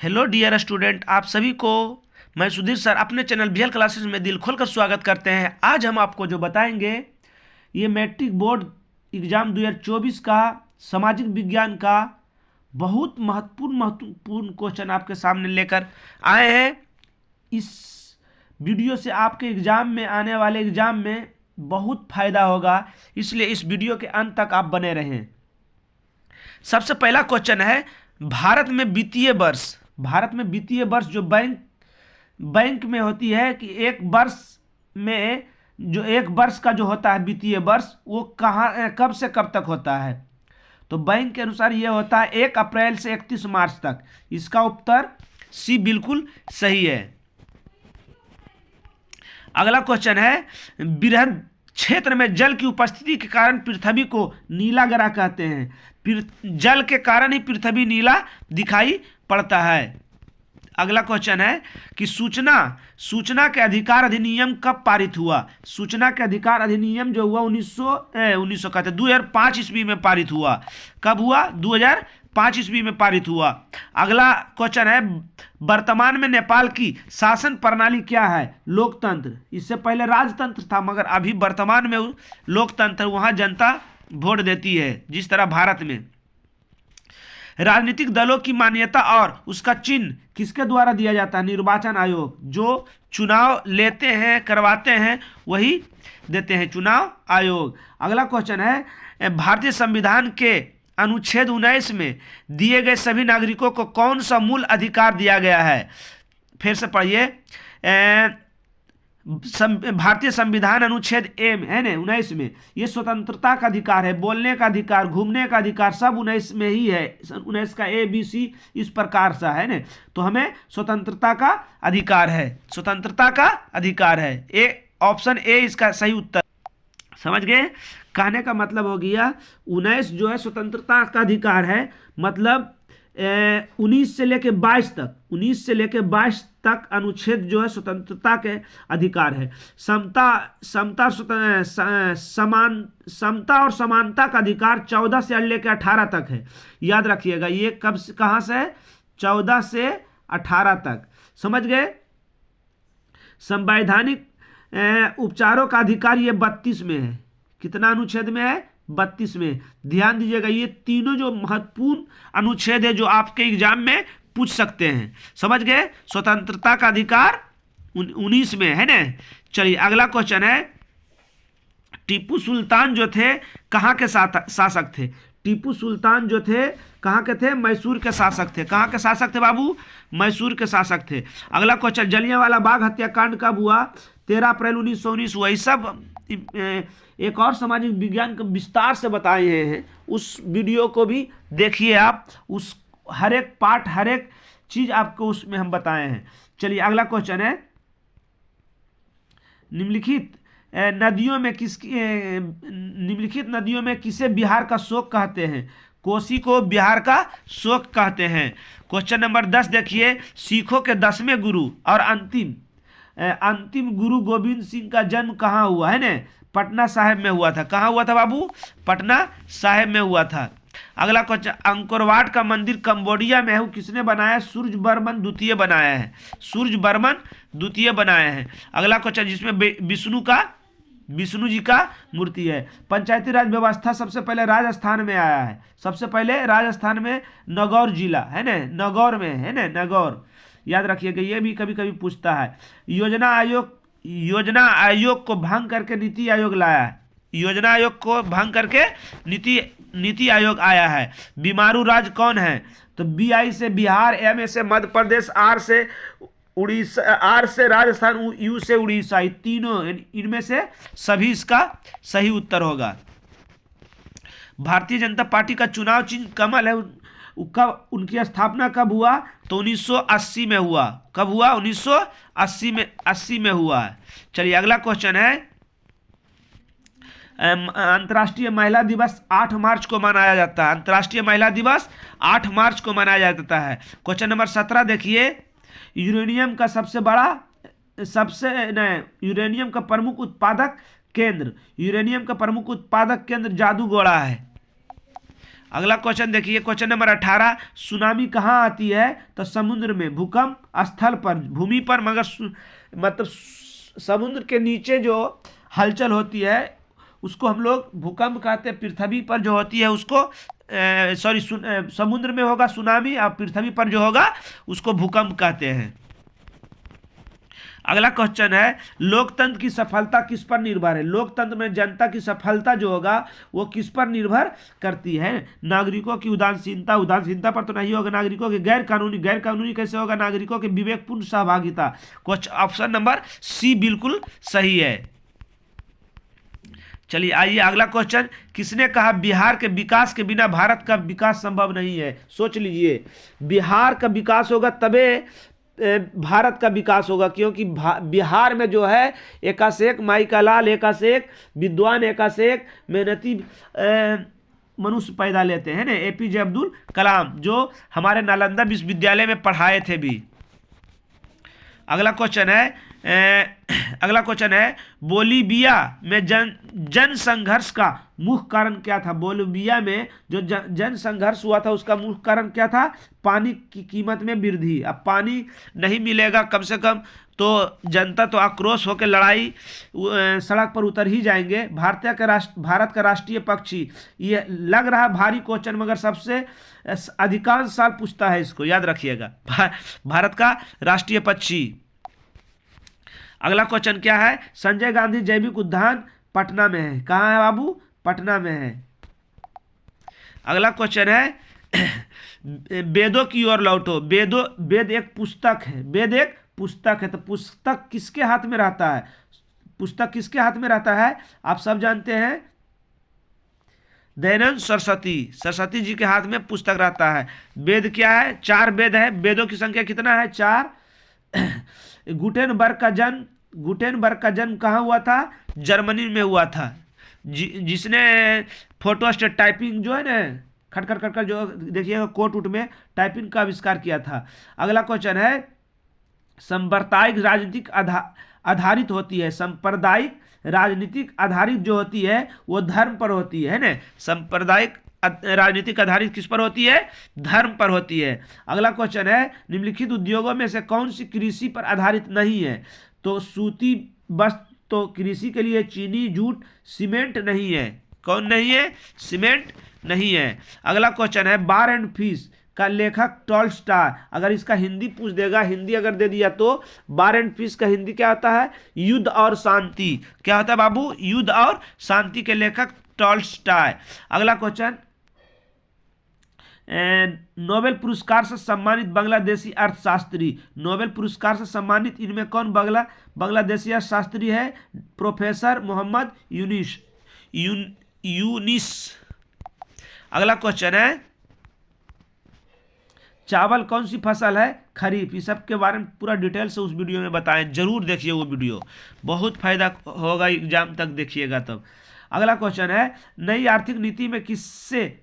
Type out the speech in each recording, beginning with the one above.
Hello dear student, आप सभी को मैं सुधीर सर अपने चैनल बीएल क्लासेस में दिल खोलकर स्वागत करते हैं। आज हम आपको जो बताएंगे ये मैट्रिक बोर्ड एग्जाम 2024 का सामाजिक विज्ञान का बहुत महत्वपूर्ण क्वेश्चन आपके सामने लेकर आए हैं। इस वीडियो से आपके एग्जाम में आने वाले एग्जाम में बहुत फायदा होगा, इसलिए इस वीडियो के अंत तक आप बने रहें। सबसे पहला क्वेश्चन है, भारत में वित्तीय वर्ष जो बैंक में होती है कि एक वर्ष में जो एक वर्ष का जो होता है वित्तीय वर्ष वो कब से कब तक होता है। तो बैंक के अनुसार ये होता है 1 अप्रैल से 31 मार्च तक। इसका उत्तर सी बिल्कुल सही है। अगला क्वेश्चन है, बृहद क्षेत्र में जल की उपस्थिति के कारण पृथ्वी को नीला ग्रह कहते हैं। जल के कारण ही पृथ्वी नीला दिखाई पड़ता है। अगला क्वेश्चन है कि सूचना के अधिकार अधिनियम कब पारित हुआ। सूचना के अधिकार अधिनियम जो हुआ 2005 ईस्वी में पारित हुआ। कब हुआ? 2005 ईस्वी में पारित हुआ। अगला क्वेश्चन है, वर्तमान में नेपाल की शासन प्रणाली क्या है? लोकतंत्र। इससे पहले राजतंत्र था, मगर अभी वर्तमान में लोकतंत्र, वहां जनता वोट देती है जिस तरह भारत में। राजनीतिक दलों की मान्यता और उसका चिन्ह किसके द्वारा दिया जाता है? निर्वाचन आयोग। जो चुनाव लेते हैं, करवाते हैं, वही देते हैं, चुनाव आयोग। अगला क्वेश्चन है, भारतीय संविधान के अनुच्छेद 19 में दिए गए सभी नागरिकों को कौन सा मूल अधिकार दिया गया है? फिर से पढ़िए। भारतीय संविधान अनुच्छेद एम है ना 19 में, ये स्वतंत्रता का अधिकार है, बोलने का अधिकार, घूमने का अधिकार, सब 19 में ही है। 19 का ABC इस प्रकार सा है ना। तो हमें स्वतंत्रता का अधिकार है, स्वतंत्रता का अधिकार है। ऑप्शन ए इसका सही उत्तर। समझ गए? कहने का मतलब हो गया 19 जो है स्वतंत्रता का अधिकार है, मतलब 19 से लेके 22 तक अनुच्छेद जो है स्वतंत्रता के अधिकार है। समता और समानता का अधिकार 14 से लेकर 18 तक है। याद रखिएगा, ये कहाँ से है? 14 से 18 तक। समझ गए? संवैधानिक उपचारों का अधिकार ये 32 में है। कितना अनुच्छेद में है? 32 में। ध्यान दीजिएगा, ये तीनों जो महत्वपूर्ण अनुच्छेद है जो आपके एग्जाम में पूछ सकते हैं। समझ गए? स्वतंत्रता का अधिकार 19 में है ना। चलिए अगला क्वेश्चन है, टीपू सुल्तान जो थे कहाँ के शासक थे? टीपू सुल्तान जो थे कहाँ के थे? मैसूर के शासक थे। कहाँ के शासक थे बाबू? मैसूर के शासक थे। अगला क्वेश्चन, जलियांवाला बाग हत्याकांड कब हुआ? 13 अप्रैल 1919 हुआ। ये सब एक और सामाजिक विज्ञान को विस्तार से बताए हैं, उस वीडियो को भी देखिए आप। उस हर एक पार्ट, हर एक चीज आपको उसमें हम बताए हैं। चलिए अगला क्वेश्चन है, निम्नलिखित नदियों में किसे बिहार का शोक कहते हैं? कोसी को बिहार का शोक कहते हैं। क्वेश्चन नंबर 10 देखिए, सिखों के 10वें गुरु और अंतिम गुरु गोविंद सिंह का जन्म कहाँ हुआ है ना? पटना साहिब में हुआ था। कहाँ हुआ था बाबू? पटना साहिब में हुआ था। अगला क्वेश्चन, अंकोरवाट का मंदिर कंबोडिया में है, किसने बनाया? सूर्यवर्मन द्वितीय बनाया है। सूर्यवर्मन द्वितीय बनाया है। अगला क्वेश्चन, जिसमें विष्णु जी का मूर्ति है। पंचायती राज व्यवस्था सबसे पहले राजस्थान में आया है। सबसे पहले राजस्थान में नगौर जिला है ना, नगौर में है ना, नगौर। याद रखिएगा, ये भी कभी कभी पूछता है। योजना आयोग को भंग करके नीति आयोग लाया है। योजना आयोग को भंग करके नीति आयोग आया है। बीमारू राज्य कौन है? तो BI से बिहार, M से मध्य प्रदेश, R से उड़ीसा, R से राजस्थान, U से उड़ीसा। तीनों इनमें से सभी इसका सही उत्तर होगा। भारतीय जनता पार्टी का चुनाव चिन्ह कमल है। उनकी स्थापना कब हुआ? तो 1980 में हुआ। कब हुआ? 1980 में हुआ है। चलिए अगला क्वेश्चन है, अंतर्राष्ट्रीय महिला दिवस 8 मार्च को मनाया जाता है। अंतर्राष्ट्रीय महिला दिवस 8 मार्च को मनाया जाता है। क्वेश्चन नंबर 17 देखिए, यूरेनियम का यूरेनियम का प्रमुख उत्पादक केंद्र जादूगोड़ा है। अगला क्वेश्चन देखिए, क्वेश्चन नंबर 18, सुनामी कहाँ आती है? तो समुद्र में, भूकंप स्थल पर, भूमि पर, मगर मतलब समुद्र के नीचे जो हलचल होती है उसको हम लोग भूकंप कहते हैं। पृथ्वी पर जो होती है उसको समुद्र में होगा सुनामी, और पृथ्वी पर जो होगा उसको भूकंप कहते हैं। अगला क्वेश्चन है, लोकतंत्र की सफलता किस पर निर्भर है? लोकतंत्र में जनता की सफलता जो होगा वो किस पर निर्भर करती है? नागरिकों की उदासीनता, उदासीनता पर तो नहीं होगा। नागरिकों के गैर कानूनी कैसे होगा? नागरिकों के विवेकपूर्ण सहभागिता। क्वेश्चन ऑप्शन नंबर सी बिल्कुल सही है। चलिए आइए अगला क्वेश्चन, किसने कहा बिहार के विकास के बिना भारत का विकास संभव नहीं है? सोच लीजिए, बिहार का विकास होगा तबे भारत का विकास होगा, क्योंकि बिहार में जो है एका से एक माई का लाल, एका से एक विद्वान, एका से एक मेहनती मनुष्य पैदा लेते हैं ना, एपीजे अब्दुल कलाम, जो हमारे नालंदा विश्वविद्यालय में पढ़ाए थे भी। अगला क्वेश्चन है बोलीविया में जन संघर्ष का मुख्य कारण क्या था? बोलीविया में जो जन संघर्ष हुआ था उसका मुख्य कारण क्या था? पानी की कीमत में वृद्धि। अब पानी नहीं मिलेगा कम से कम तो जनता तो आक्रोश होकर लड़ाई सड़क पर उतर ही जाएंगे। भारत का राष्ट्रीय पक्षी, ये लग रहा भारी क्वेश्चन मगर सबसे अधिकांश साल पूछता है, इसको याद रखिएगा। भारत का राष्ट्रीय पक्षी। अगला क्वेश्चन क्या है? संजय गांधी जैविक उद्यान पटना में है। कहाँ है बाबू? पटना में है। अगला क्वेश्चन है वेदों की ओर लौटो। वेद एक पुस्तक है, वेद एक पुस्तक है, तो पुस्तक किसके हाथ में रहता है? पुस्तक किसके हाथ में रहता है? आप सब जानते हैं, दयानंद सरस्वती जी के हाथ में पुस्तक रहता है। वेद क्या है? 4 वेद है। वेदों की संख्या कितना है? 4। गुटेनबर्ग का जन्म कहाँ हुआ था? जर्मनी में हुआ था। जिसने फोटोस्टेट टाइपिंग जो है ना, खट खट जो देखिएगा कोट उट में टाइपिंग का आविष्कार किया था। अगला क्वेश्चन है, सांप्रदायिक राजनीतिक आधारित होती है। सांप्रदायिक राजनीतिक आधारित जो होती है वो धर्म पर होती है ना। सांप्रदायिक राजनीतिक आधारित किस पर होती है? धर्म पर होती है। अगला क्वेश्चन है, निम्नलिखित उद्योगों में से कौन सी कृषि पर आधारित नहीं है? तो सूती वस्त्र तो कृषि के लिए, चीनी, जूट, सीमेंट नहीं है। कौन नहीं है? सीमेंट नहीं है। अगला क्वेश्चन है, वार एंड पीस का लेखक टॉल्स्टॉय। अगर इसका हिंदी पूछ देगा, हिंदी अगर दे दिया तो वार एंड पीस का हिंदी क्या होता है? युद्ध और शांति। क्या होता है बाबू? युद्ध और शांति के लेखक टॉल्स्टॉय। अगला क्वेश्चन, नोबेल पुरस्कार से सम्मानित बांग्लादेशी अर्थशास्त्री। नोबेल पुरस्कार से सम्मानित इनमें कौन बांग्लादेशी अर्थशास्त्री है? प्रोफेसर मोहम्मद यूनिस। अगला क्वेश्चन है, चावल कौन सी फसल है? खरीफ। इस सब के बारे में पूरा डिटेल से उस वीडियो में बताएं, जरूर देखिए वो वीडियो, बहुत फायदा होगा, एग्जाम तक देखिएगा तब। अगला क्वेश्चन है, नई आर्थिक नीति में किससे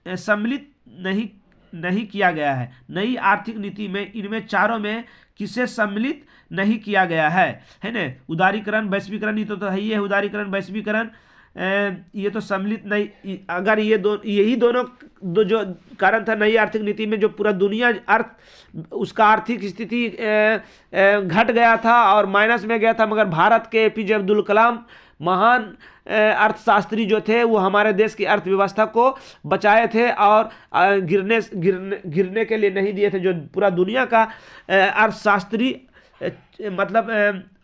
सम्मिलित नहीं किया गया है? नई आर्थिक नीति में इनमें चारों में किसे सम्मिलित नहीं किया गया है ना? उदारीकरण, वैश्वीकरण, ये तो है ही है। उदारीकरण, वैश्वीकरण, ये तो सम्मिलित नहीं। अगर यही दोनों जो कारण था नई आर्थिक नीति में, जो पूरा दुनिया उसका आर्थिक स्थिति घट गया था और माइनस में गया था, मगर भारत के एपीजे अब्दुल कलाम महान अर्थशास्त्री जो थे वो हमारे देश की अर्थव्यवस्था को बचाए थे और गिरने के लिए नहीं दिए थे। जो पूरा दुनिया का अर्थशास्त्री मतलब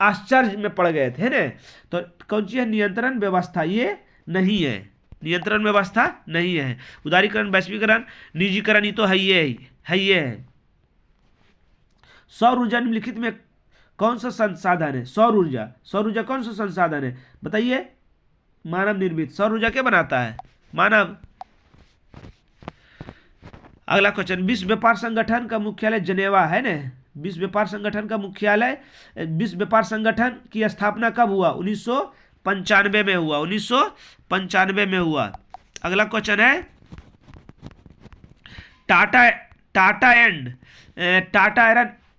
आश्चर्य में पड़ गए थे ना। तो कौन सी है? नियंत्रण व्यवस्था, ये नहीं है, नियंत्रण व्यवस्था नहीं है। उदारीकरण, वैश्वीकरण, निजीकरण, ये तो है ही है। सौर ऊर्जा निम्नलिखित में कौन सा संसाधन है? सौर ऊर्जा कौन सा संसाधन है? बताइए। मानव निर्मित। सौर ऊर्जा क्या बनाता है? मानव। अगला क्वेश्चन, विश्व व्यापार संगठन का मुख्यालय जिनेवा है ना। विश्व व्यापार संगठन का मुख्यालय, विश्व व्यापार संगठन की स्थापना कब हुआ? 1995 में हुआ। 1995 में हुआ। अगला क्वेश्चन है, Tata iron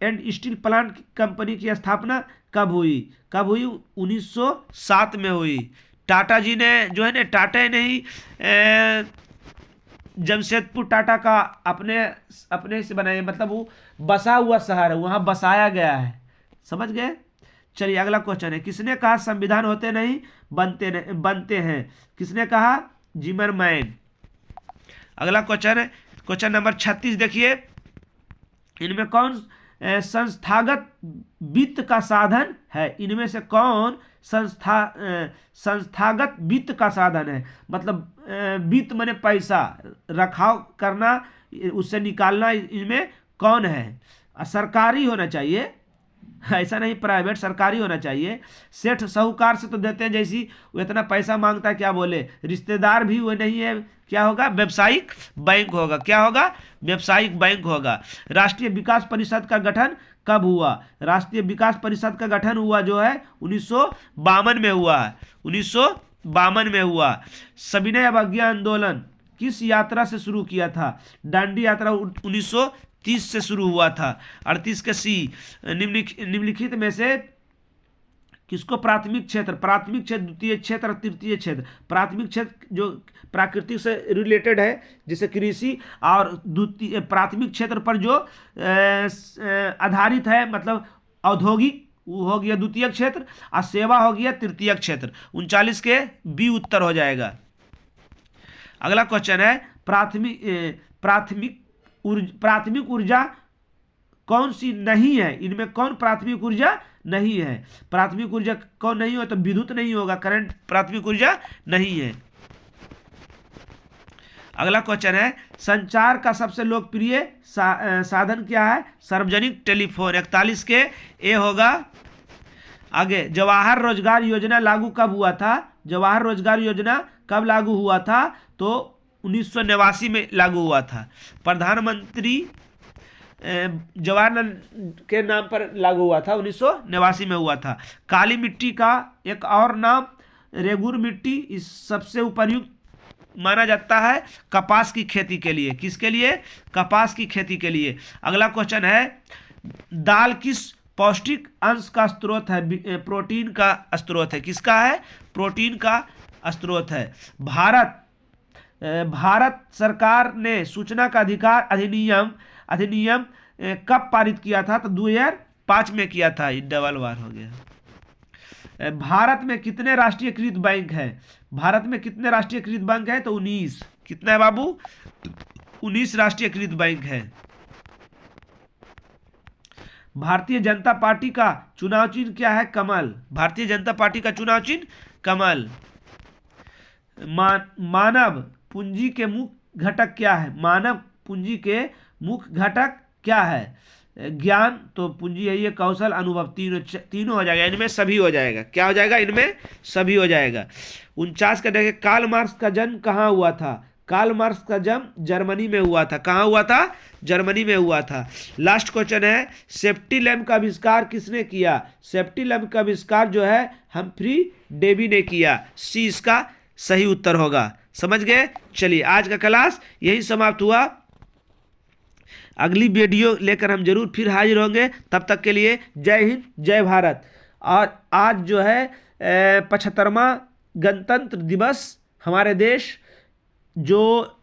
and steel plant company की स्थापना कब हुई? 1907 में हुई। टाटा जी ने जो है ना, टाटा ने ही जमशेदपुर टाटा का अपने से बनाया, मतलब वो बसा हुआ शहर है, वहां बसाया गया है। समझ गए। चलिए अगला क्वेश्चन है, किसने कहा संविधान होते नहीं बनते हैं? किसने कहा? जिमरमैन। अगला क्वेश्चन है क्वेश्चन नंबर 36, देखिए इनमें कौन संस्थागत वित्त का साधन है? इनमें से कौन संस्थागत वित्त का साधन है? मतलब वित्त माने पैसा, रखाव करना, उससे निकालना, इनमें कौन है? सरकारी होना चाहिए, ऐसा नहीं प्राइवेट, सरकारी होना चाहिए। सेठ साहूकार से तो देते हैं, जैसी वो इतना पैसा मांगता है, क्या बोले, रिश्तेदार भी वो नहीं है, क्या होगा? व्यावसायिक बैंक होगा। क्या होगा? व्यावसायिक बैंक होगा। राष्ट्रीय विकास परिषद का गठन कब हुआ? राष्ट्रीय विकास परिषद का गठन हुआ जो है 1952 में हुआ है, 1952 में हुआ। सविनय अवज्ञा आंदोलन किस यात्रा से शुरू किया था? दांडी यात्रा 1930 से शुरू हुआ था। 38 के सी, निम्नलिखित में से किसको प्राथमिक क्षेत्र, द्वितीय क्षेत्र, तृतीय क्षेत्र? प्राथमिक क्षेत्र जो प्राकृतिक से रिलेटेड है, जैसे कृषि, और द्वितीय प्राथमिक क्षेत्र पर जो आधारित है, मतलब औद्योगिक, वो हो गया द्वितीय क्षेत्र, और सेवा हो गया तृतीय क्षेत्र। 39 के बी उत्तर हो जाएगा। अगला क्वेश्चन है, प्राथमिक ऊर्जा कौन सी नहीं है? इनमें कौन प्राथमिक ऊर्जा नहीं है? प्राथमिक ऊर्जा कौन नहीं हो? तो विद्युत नहीं होगा, करंट प्राथमिक ऊर्जा नहीं है। अगला क्वेश्चन है, संचार का सबसे लोकप्रिय साधन क्या है? सार्वजनिक टेलीफोन। 41 के ए होगा। आगे, जवाहर रोजगार योजना लागू कब हुआ था? जवाहर रोजगार योजना कब लागू हुआ था? तो 1989 में लागू हुआ था। प्रधानमंत्री जवाहरलाल के नाम पर लागू हुआ था, 1989 में हुआ था। काली मिट्टी का एक और नाम रेगुर मिट्टी, इस सबसे उपयुक्त माना जाता है कपास की खेती के लिए। किसके लिए? कपास की खेती के लिए। अगला क्वेश्चन है, दाल किस पौष्टिक अंश का स्रोत है? प्रोटीन का स्रोत है। किसका है? प्रोटीन का स्रोत है। भारत सरकार ने सूचना का अधिकार अधिनियम कब पारित किया था? तो 2005 में किया था। डबल बार हो गया। भारत में कितने राष्ट्रीयकृत बैंक है? भारत में कितने राष्ट्रीयकृत बैंक है? तो 19। कितना है बाबू? 19 राष्ट्रीयकृत बैंक है। भारतीय जनता पार्टी का चुनाव चिन्ह क्या है? कमल। भारतीय जनता पार्टी का चुनाव चिन्ह कमल। मानव पूंजी के मुख्य घटक क्या है? मानव पूंजी के मुख्य घटक क्या है? ज्ञान, तो पूंजी है ये, कौशल, अनुभव, तीनों हो जाएगा। इनमें सभी हो जाएगा। क्या हो जाएगा? इनमें सभी हो जाएगा। 49 का देखिए, कार्ल मार्क्स का जन्म कहाँ हुआ था? कार्ल मार्क्स का जन्म जर्मनी में हुआ था। कहाँ हुआ था? जर्मनी में हुआ था। लास्ट क्वेश्चन है, सेफ्टी लैंप का आविष्कार किसने किया? सेफ्टी लैंप का आविष्कार जो है हम्फ्री डेवी ने किया। सी इसका सही उत्तर होगा। समझ गए। चलिए आज का क्लास यही समाप्त हुआ। अगली वीडियो लेकर हम जरूर फिर हाजिर होंगे। तब तक के लिए जय हिंद, जय भारत। और आज जो है 75वां गणतंत्र दिवस, हमारे देश जो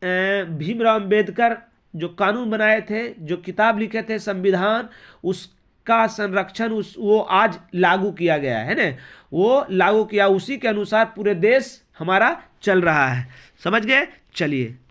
भीमराव अंबेडकर जो कानून बनाए थे, जो किताब लिखे थे संविधान, उसका संरक्षण वो आज लागू किया गया है ना, वो लागू किया, उसी के अनुसार पूरे देश हमारा चल रहा है। समझ गए। चलिए।